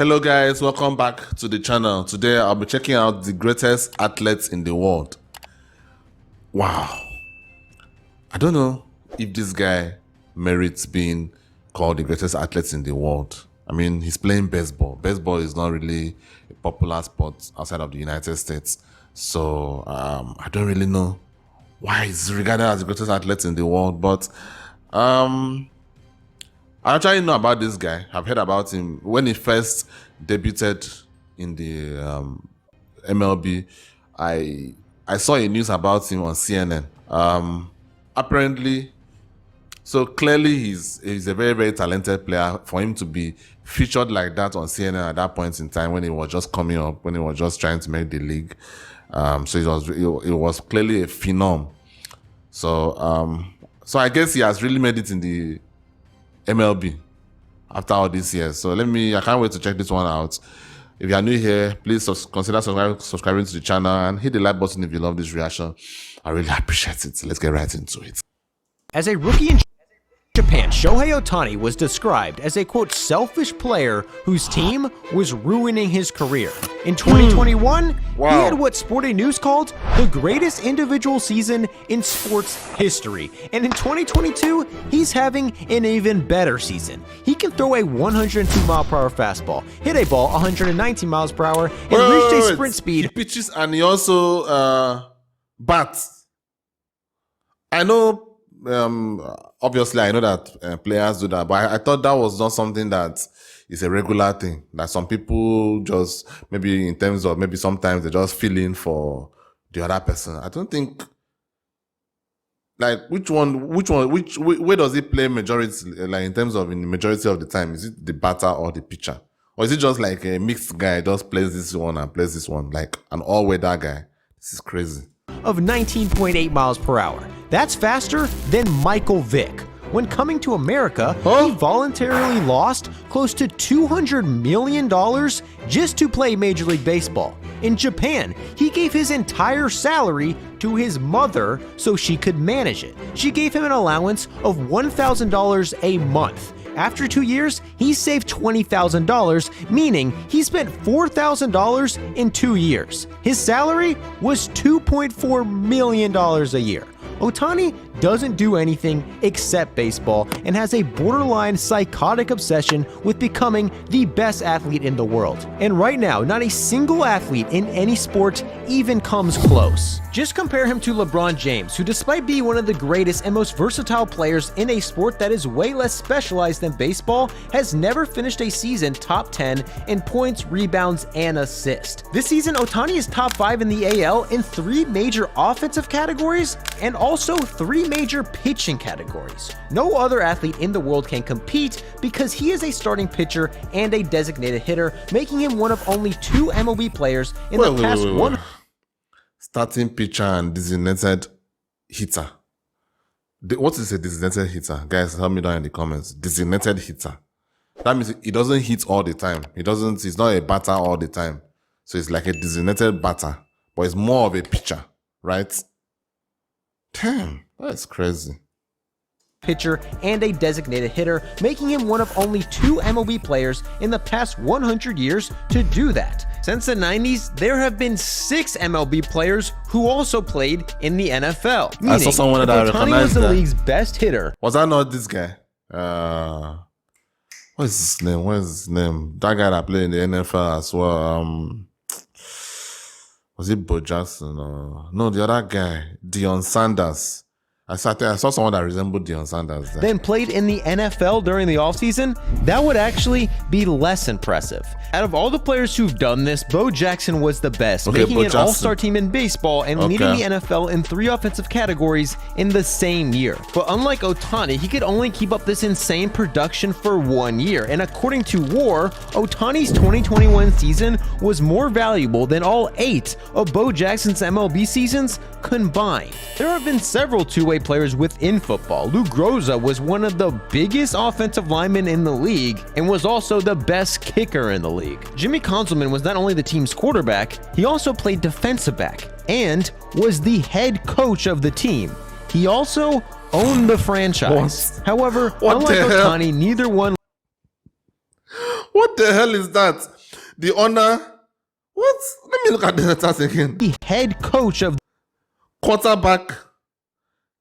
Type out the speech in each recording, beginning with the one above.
Hello guys, welcome back to the channel. Today I'll be checking out the greatest athletes in the world. Wow. I don't know if this guy merits being called the greatest athletes in the world. I mean, he's playing baseball. Baseball is not really a popular sport outside of the United States. So I don't really know why he's regarded as the greatest athlete in the world. But I actually know about this guy. I've heard about him when he first debuted in the MLB. I saw a news about him on CNN. Apparently, so clearly he's a very, very talented player. For him to be featured like that on CNN at that point in time when he was just coming up, when he was just trying to make the league, so it was clearly a phenom. So I guess he has really made it in the MLB after all these years. So I can't wait to check this one out. If you are new here, please consider subscribing to the channel and hit the like button if you love this reaction. I really appreciate it. So let's get right into it. As a rookie in Japan, Shohei Ohtani was described as a, quote, selfish player whose team was ruining his career. In 2021, he had what Sporting News called the greatest individual season in sports history. And in 2022, he's having an even better season. He can throw a 102-mile-per-hour fastball, hit a ball 119 miles per hour, and reach a sprint speed. He pitches and he also bats. I know. Obviously I know that players do that, but I thought that was not something that is a regular thing, that some people just maybe in terms of maybe sometimes they just fill in for the other person. I don't think, like, where does he play majority, like in terms of in the majority of the time? Is it the batter or the pitcher, or is it just like a mixed guy just plays this one and plays this one, like an all-weather guy? This is crazy. Of 19.8 miles per hour. That's faster than Michael Vick. When coming to America, he voluntarily lost close to $200 million just to play Major League Baseball. In Japan, he gave his entire salary to his mother so she could manage it. She gave him an allowance of $1,000 a month. After 2 years, he saved $20,000, meaning he spent $4,000 in 2 years. His salary was $2.4 million a year. Ohtani doesn't do anything except baseball and has a borderline psychotic obsession with becoming the best athlete in the world. And right now, not a single athlete in any sport even comes close. Just compare him to LeBron James, who, despite being one of the greatest and most versatile players in a sport that is way less specialized than baseball, has never finished a season top 10 in points, rebounds, and assists. This season, Ohtani is top 5 in the AL in 3 major offensive categories and also 3 major pitching categories. No other athlete in the world can compete because he is a starting pitcher and a designated hitter, making him one of only 2 MLB players in the past one. Starting pitcher and designated hitter. What is a designated hitter? Guys, help me down in the comments. Designated hitter. That means he doesn't hit all the time. He's not a batter all the time. So it's like a designated batter, but it's more of a pitcher, right? Damn, that's crazy. Pitcher and a designated hitter, making him one of only 2 MLB players in the past 100 years to do that. Since the 90s, there have been 6 MLB players who also played in the NFL. I saw someone that I recognized. Ohtani was the league's best hitter. Was that not this guy? What is his name? What is his name? That guy that played in the NFL as well. Was it Bo Jackson? No, the other guy, Deion Sanders. I saw someone that resembled Deion Sanders there. Then played in the NFL during the offseason? That would actually be less impressive. Out of all the players who've done this, Bo Jackson was the best, making an all-star team in baseball and leading the NFL in 3 offensive categories in the same year. But unlike Ohtani, he could only keep up this insane production for 1 year. And according to WAR, Ohtani's 2021 season was more valuable than all 8 of Bo Jackson's MLB seasons combined. There have been several two-way players within football. Lou Groza was one of the biggest offensive linemen in the league and was also the best kicker in the league. Jimmy Conzelman was not only the team's quarterback, he also played defensive back and was the head coach of the team. He also owned the franchise. However, unlike Ohtani, neither one What the hell is that? The honor. What? Let me look at the letters again. The head coach of Quarterback,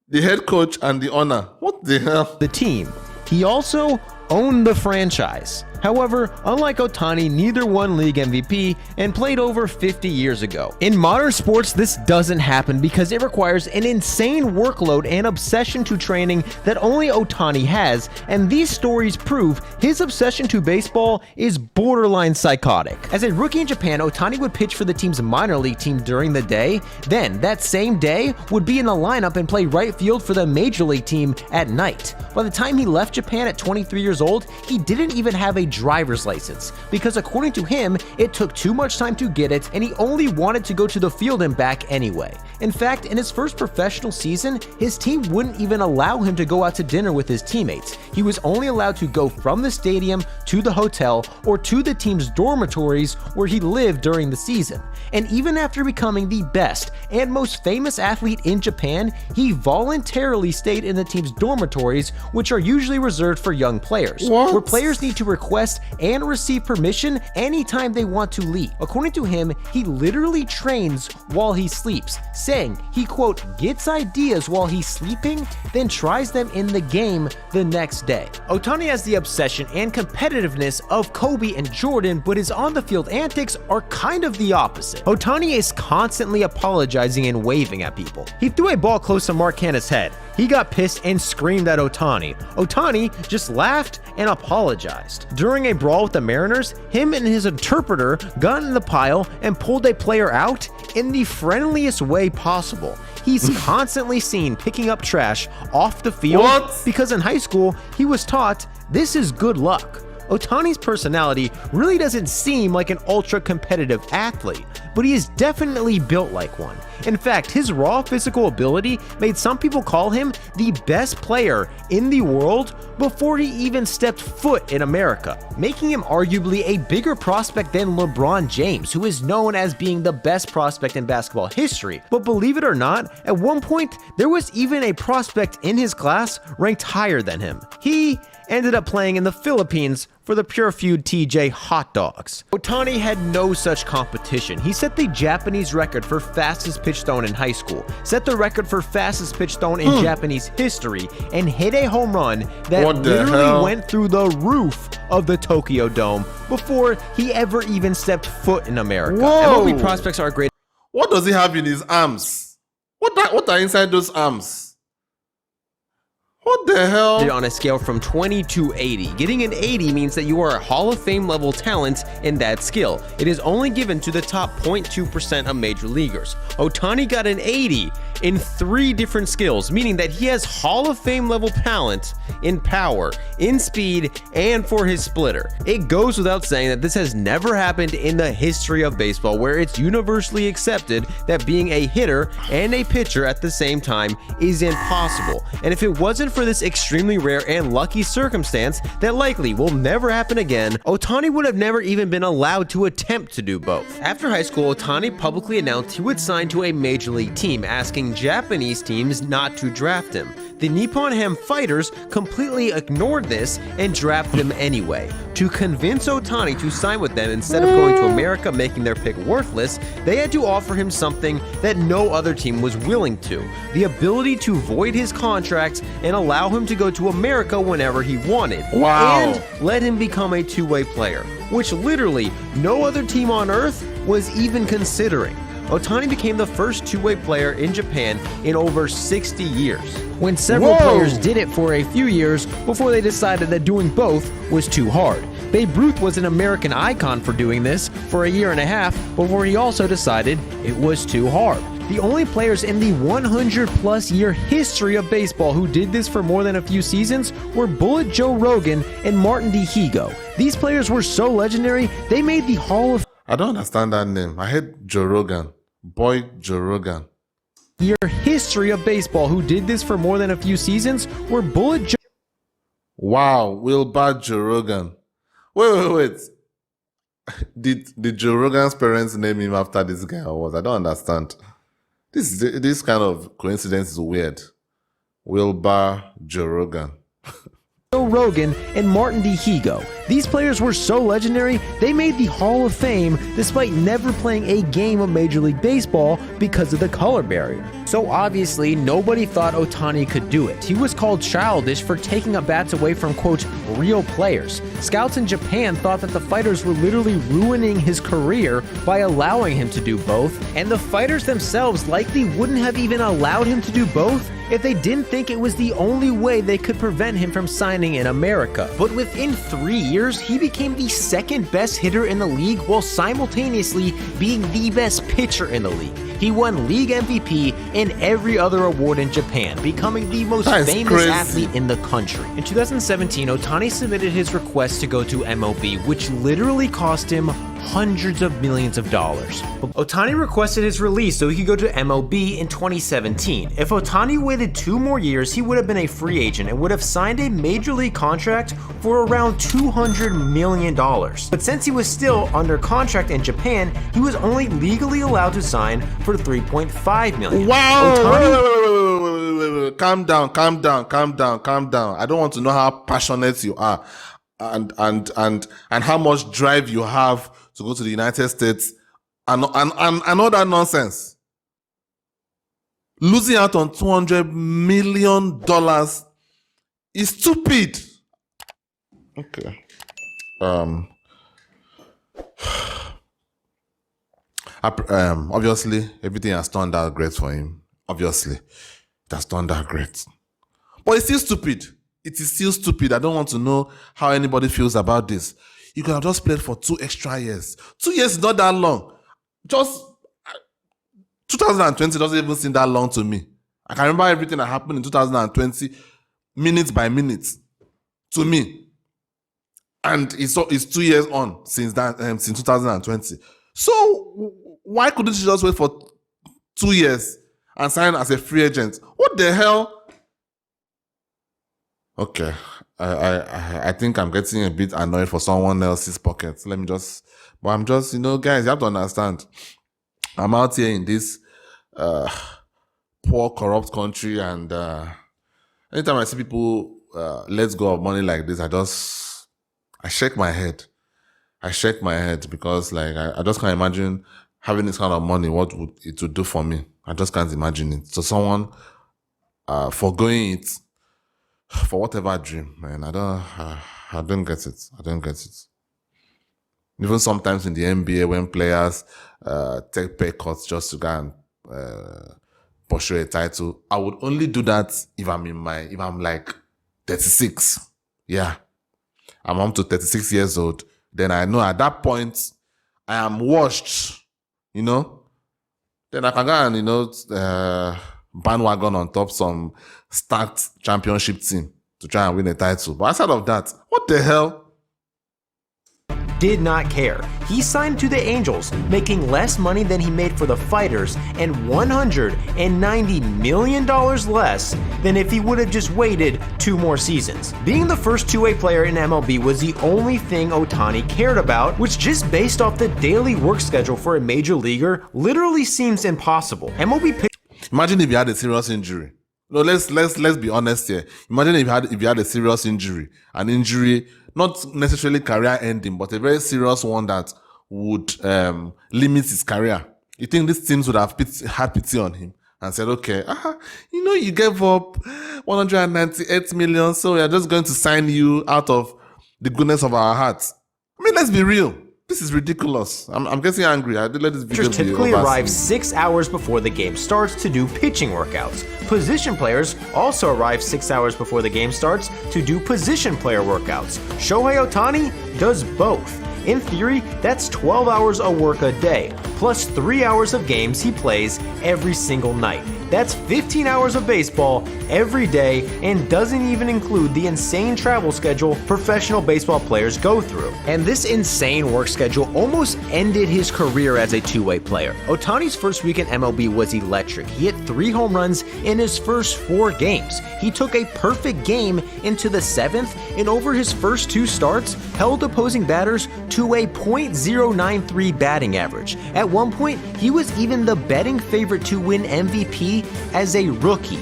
the head coach, and the honor. What the hell? the team. He also owned the franchise. However, unlike Ohtani, neither won league MVP and played over 50 years ago. In modern sports, this doesn't happen because it requires an insane workload and obsession to training that only Ohtani has, and these stories prove his obsession to baseball is borderline psychotic. As a rookie in Japan, Ohtani would pitch for the team's minor league team during the day, then that same day would be in the lineup and play right field for the major league team at night. By the time he left Japan at 23 years old, he didn't even have a driver's license because according to him, it took too much time to get it and he only wanted to go to the field and back anyway. In fact, in his first professional season, his team wouldn't even allow him to go out to dinner with his teammates. He was only allowed to go from the stadium to the hotel or to the team's dormitories where he lived during the season. And even after becoming the best and most famous athlete in Japan, he voluntarily stayed in the team's dormitories, which are usually reserved for young players, where players need to request and receive permission anytime they want to leave. According to him, he literally trains while he sleeps, saying he, quote, gets ideas while he's sleeping, then tries them in the game the next day. Ohtani has the obsession and competitiveness of Kobe and Jordan, but his on-the-field antics are kind of the opposite. Ohtani is constantly apologizing and waving at people. He threw a ball close to Mark Canha's head. He got pissed and screamed at Ohtani. Ohtani just laughed and apologized. During a brawl with the Mariners, him and his interpreter got in the pile and pulled a player out in the friendliest way possible. He's constantly seen picking up trash off the field because in high school, he was taught this is good luck. Ohtani's personality really doesn't seem like an ultra-competitive athlete, but he is definitely built like one. In fact, his raw physical ability made some people call him the best player in the world before he even stepped foot in America, making him arguably a bigger prospect than LeBron James, who is known as being the best prospect in basketball history. But believe it or not, at one point, there was even a prospect in his class ranked higher than him. He ended up playing in the Philippines for the Pure Feud TJ Hot Dogs. Ohtani had no such competition. He set the Japanese record for fastest pitch thrown in high school, set the record for fastest pitch thrown in Japanese history, and hit a home run that literally went through the roof of the Tokyo Dome before he ever even stepped foot in America. MLB prospects are great. What does he have in his arms? What are inside those arms? What the hell? On a scale from 20 to 80. Getting an 80 means that you are a Hall of Fame level talent in that skill. It is only given to the top 0.2% of major leaguers. Ohtani got an 80 in 3 different skills, meaning that he has Hall of Fame level talent in power, in speed, and for his splitter. It goes without saying that this has never happened in the history of baseball, where it's universally accepted that being a hitter and a pitcher at the same time is impossible. And if it wasn't for this extremely rare and lucky circumstance that likely will never happen again, Ohtani would have never even been allowed to attempt to do both. After high school, Ohtani publicly announced he would sign to a major league team, asking Japanese teams not to draft him. The Nippon Ham Fighters completely ignored this and drafted him anyway. To convince Ohtani to sign with them instead of going to America, making their pick worthless, they had to offer him something that no other team was willing to: the ability to void his contracts and allow him to go to America whenever he wanted. And let him become a two-way player, which literally no other team on earth was even considering. Ohtani became the first two-way player in Japan in over 60 years, when several players did it for a few years before they decided that doing both was too hard. Babe Ruth was an American icon for doing this for a year and a half before he also decided it was too hard. The only players in the 100-plus year history of baseball who did this for more than a few seasons were Bullet Joe Rogan and Martin DeHigo. These players were so legendary, they made the Hall of I don't understand that name. I hate Joe Rogan. Boy Joe Rogan. Year history of baseball who did this for more than a few seasons were Bullet Joe. Wow, Wilbur Joe Rogan. Wait. Did Joe Rogan's parents name him after this guy or what? I don't understand. This kind of coincidence is weird. Wilbur Joe Rogan. Joe Rogan, and Martin DeHigo. These players were so legendary, they made the Hall of Fame despite never playing a game of Major League Baseball because of the color barrier. So obviously, nobody thought Ohtani could do it. He was called childish for taking up bats away from, quote, real players. Scouts in Japan thought that the fighters were literally ruining his career by allowing him to do both, and the fighters themselves likely wouldn't have even allowed him to do both if they didn't think it was the only way they could prevent him from signing in America. But within 3 years, he became the second best hitter in the league while simultaneously being the best pitcher in the league. He won league MVP and every other award in Japan, becoming the most famous athlete in the country. In 2017, Ohtani submitted his request to go to MLB, which literally cost him hundreds of millions of dollars. Ohtani requested his release so he could go to MLB in 2017. If Ohtani waited 2 more years, he would have been a free agent and would have signed a major league contract for around $200 million. But since he was still under contract in Japan, he was only legally allowed to sign for $3.5 million. Wow! Wait. Calm down. I don't want to know how passionate you are and how much drive you have to go to the United States and all that nonsense. Losing out on $200 million is stupid. Okay. Obviously, everything has turned out great for him. Obviously, it has turned out great. But it's still stupid. It is still stupid. I don't want to know how anybody feels about this. You could have just played for 2 extra years. 2 years is not that long. Just 2020 doesn't even seem that long to me. I can remember everything that happened in 2020, minute by minute, to me. And it's 2 years on since 2020. So why couldn't you just wait for 2 years and sign as a free agent? What the hell? Okay, I think I'm getting a bit annoyed for someone else's pockets. But I'm just, guys, you have to understand. I'm out here in this poor, corrupt country, and anytime I see people let go of money like this, I shake my head. Because I just can't imagine having this kind of money. What would it would do for me? I just can't imagine it. So someone foregoing it for whatever dream, man, I don't get it. Even sometimes in the NBA, when players take pay cuts just to go and pursue a title, I would only do that if I'm like 36. Yeah, I'm up to 36 years old. Then I know at that point I am washed. Then I can go and bandwagon on top some stacked championship team to try and win a title. But outside of that, what the hell? Did not care. He signed to the Angels, making less money than he made for the Fighters and $190 million less than if he would have just waited 2 more seasons. Being the first two-way player in MLB was the only thing Ohtani cared about, which just based off the daily work schedule for a major leaguer literally seems impossible. Imagine if you had a serious injury. No, let's be honest here. Imagine if you had a serious injury, an injury not necessarily career ending, but a very serious one that would limit his career. You think these teams would have had pity on him and said, okay, you gave up 198 million, so we are just going to sign you out of the goodness of our hearts. I mean, let's be real. This is ridiculous. I'm getting angry. I did let this video typically arrive 6 hours before the game starts to do pitching workouts. Position players also arrive 6 hours before the game starts to do position player workouts. Shohei Ohtani does both. In theory, that's 12 hours of work a day, plus 3 hours of games he plays every single night. That's 15 hours of baseball every day and doesn't even include the insane travel schedule professional baseball players go through. And this insane work schedule almost ended his career as a two-way player. Ohtani's first week in MLB was electric. He hit 3 home runs in his first 4 games. He took a perfect game into the 7th and over his first 2 starts held opposing batters to a .093 batting average. At one point, he was even the betting favorite to win MVP as a rookie.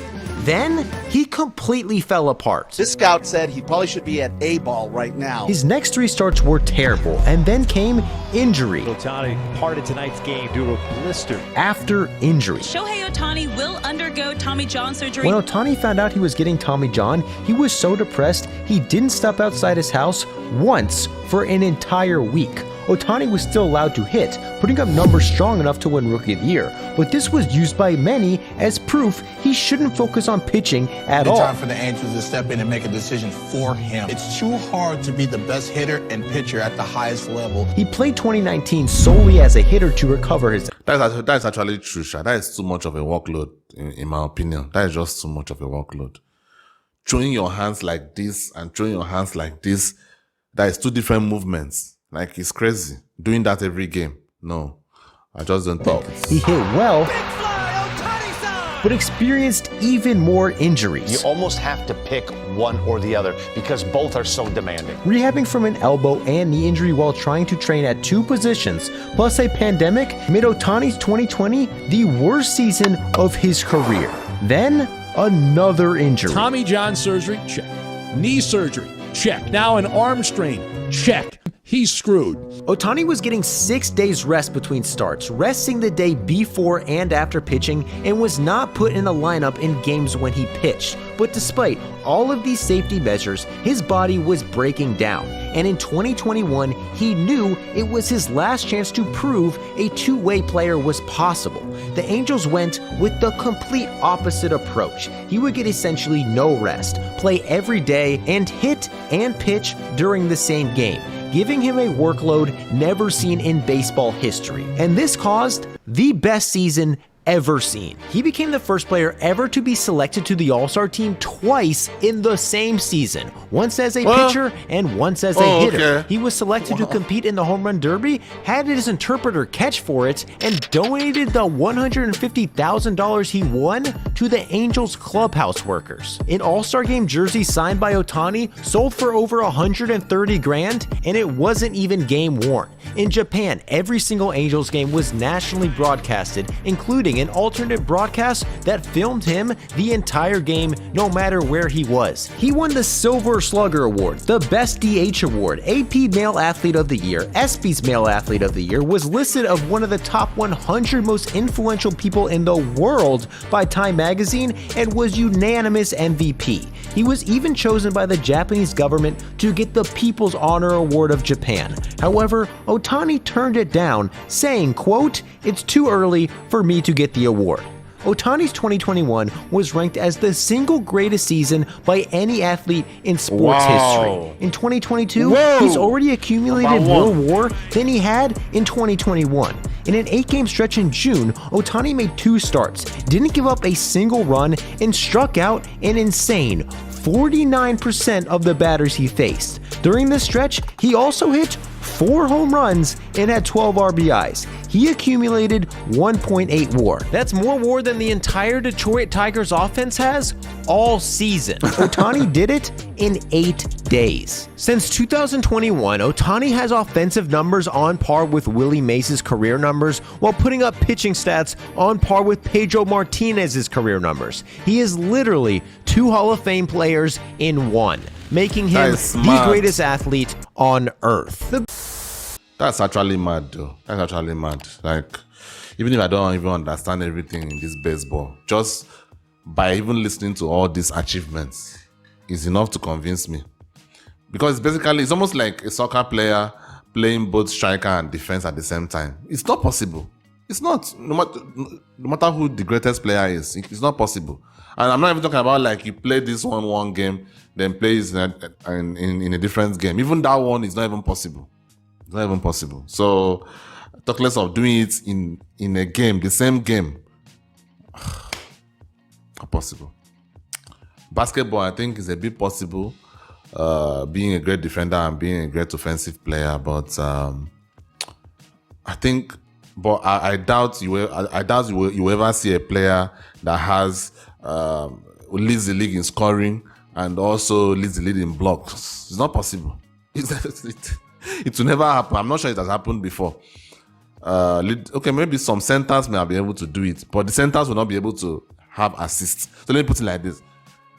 Then he completely fell apart. This scout said he probably should be at A-ball right now. His next 3 starts were terrible, and then came injury. Ohtani parted tonight's game due to a blister. After injury. Shohei Ohtani will undergo Tommy John surgery. When Ohtani found out he was getting Tommy John, he was so depressed he didn't step outside his house once for an entire week. Ohtani was still allowed to hit, putting up numbers strong enough to win Rookie of the Year, but this was used by many as proof he shouldn't focus on pitching at all. It's time for the Angels to step in and make a decision for him. It's too hard to be the best hitter and pitcher at the highest level. He played 2019 solely as a hitter to recover his... That's actually true, Sha. That is too much of a workload, in my opinion. That is just too much of a workload. Throwing your hands like this and throwing your hands like this, that is 2 different movements. Like, it's crazy. Doing that every game. No, I just don't think it's... He hit well, but experienced even more injuries. You almost have to pick one or the other because both are so demanding. Rehabbing from an elbow and knee injury while trying to train at 2 positions, plus a pandemic, made Ohtani's 2020 the worst season of his career. Then, another injury. Tommy John surgery, check. Knee surgery, check. Now an arm strain, check. He's screwed. Ohtani was getting 6 days rest between starts, resting the day before and after pitching, and was not put in a lineup in games when he pitched. But despite all of these safety measures, his body was breaking down. And in 2021, he knew it was his last chance to prove a two-way player was possible. The Angels went with the complete opposite approach. He would get essentially no rest, play every day, and hit and pitch during the same game, giving him a workload never seen in baseball history. And this caused the best season ever seen. He became the first player ever to be selected to the All-Star team twice in the same season, once as a pitcher and once as a hitter. Okay. He was selected to compete in the Home Run Derby, had his interpreter catch for it, and donated the $150,000 he won to the Angels clubhouse workers. An All-Star Game jersey signed by Ohtani sold for over $130,000, and it wasn't even game worn. In Japan, every single Angels game was nationally broadcasted, including an alternate broadcast that filmed him the entire game no matter where he was. He won the Silver Slugger Award, the Best DH Award, AP Male Athlete of the Year, ESPY's Male Athlete of the Year, was listed of one of the top 100 most influential people in the world by Time Magazine, and was unanimous MVP. He was even chosen by the Japanese government to get the People's Honor Award of Japan. However, Ohtani turned it down, saying, quote, "It's too early for me to get the award." Ohtani's 2021 was ranked as the single greatest season by any athlete in sports history. In 2022, he's already accumulated more WAR than he had in 2021. In an 8-game stretch in June, Ohtani made 2 starts, didn't give up a single run, and struck out an insane 49% of the batters he faced. During this stretch, he also hit 4 home runs and had 12 RBIs. He accumulated 1.8 WAR. That's more WAR than the entire Detroit Tigers offense has all season. Ohtani did it in 8 days. Since 2021, Ohtani has offensive numbers on par with Willie Mays' career numbers, while putting up pitching stats on par with Pedro Martinez's career numbers. He is literally 2 Hall of Fame players in one, making him the greatest athlete on earth. That's actually mad, though. That's actually mad. Like, even if I don't even understand everything in this baseball, just by even listening to all these achievements is enough to convince me. Because basically, it's almost like a soccer player playing both striker and defense at the same time. It's not possible. It's not. No matter who the greatest player is, it's not possible. And I'm not even talking about like you play this one game, then plays in a different game. Even that one is not even possible. It's not even possible. So, talk less of doing it in a game, the same game. Not possible. Basketball, I think, is a bit possible. Being a great defender and being a great offensive player, but I think, but I doubt you will ever see a player that has leads the league in scoring and also leads the league in blocks. It's not possible. It will never happen. I'm not sure it has happened before. Okay, maybe some centers may be able to do it, but the centers will not be able to have assists. So let me put it like this: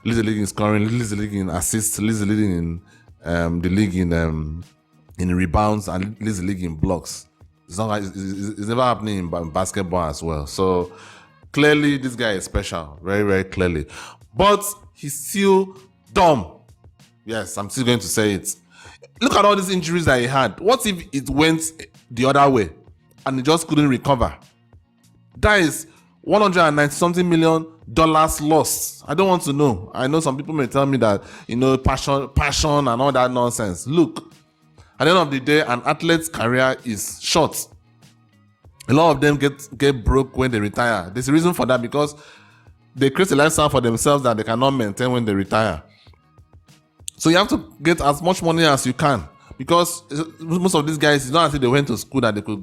leads the league in scoring, leads the league in assists, leads the league in the league in rebounds, and leads the league in blocks. It's never happening in basketball as well. So clearly, this guy is special, very, very clearly. But he's still dumb. Yes, I'm still going to say it. Look at all these injuries that he had. What if it went the other way and he just couldn't recover? That is $190-something million lost. I don't want to know. I know some people may tell me that, passion and all that nonsense. Look, at the end of the day, an athlete's career is short. A lot of them get broke when they retire. There's a reason for that, because they create a lifestyle for themselves that they cannot maintain when they retire. So you have to get as much money as you can, because most of these guys, it's not until they went to school that they could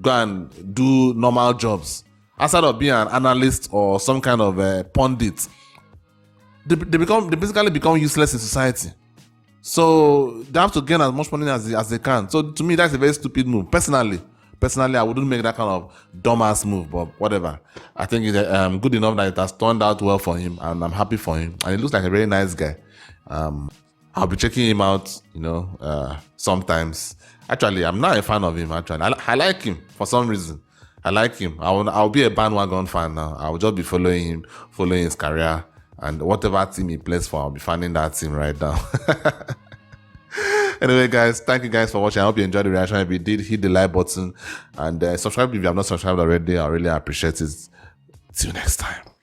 go and do normal jobs. Outside of being an analyst or some kind of pundit, they basically become useless in society. So they have to gain as much money as they can. So to me, that's a very stupid move. Personally, I wouldn't make that kind of dumbass move, but whatever. I think it's good enough that it has turned out well for him, and I'm happy for him. And he looks like a very nice guy. I'll be checking him out, sometimes. Actually, I'm not a fan of him, actually. I like him for some reason. I like him. I'll be a bandwagon fan now. I'll just be following him, following his career, and whatever team he plays for, I'll be fanning that team right now. Anyway, guys, thank you guys for watching. I hope you enjoyed the reaction. If you did, hit the like button and subscribe if you have not subscribed already. I really appreciate it. See you next time.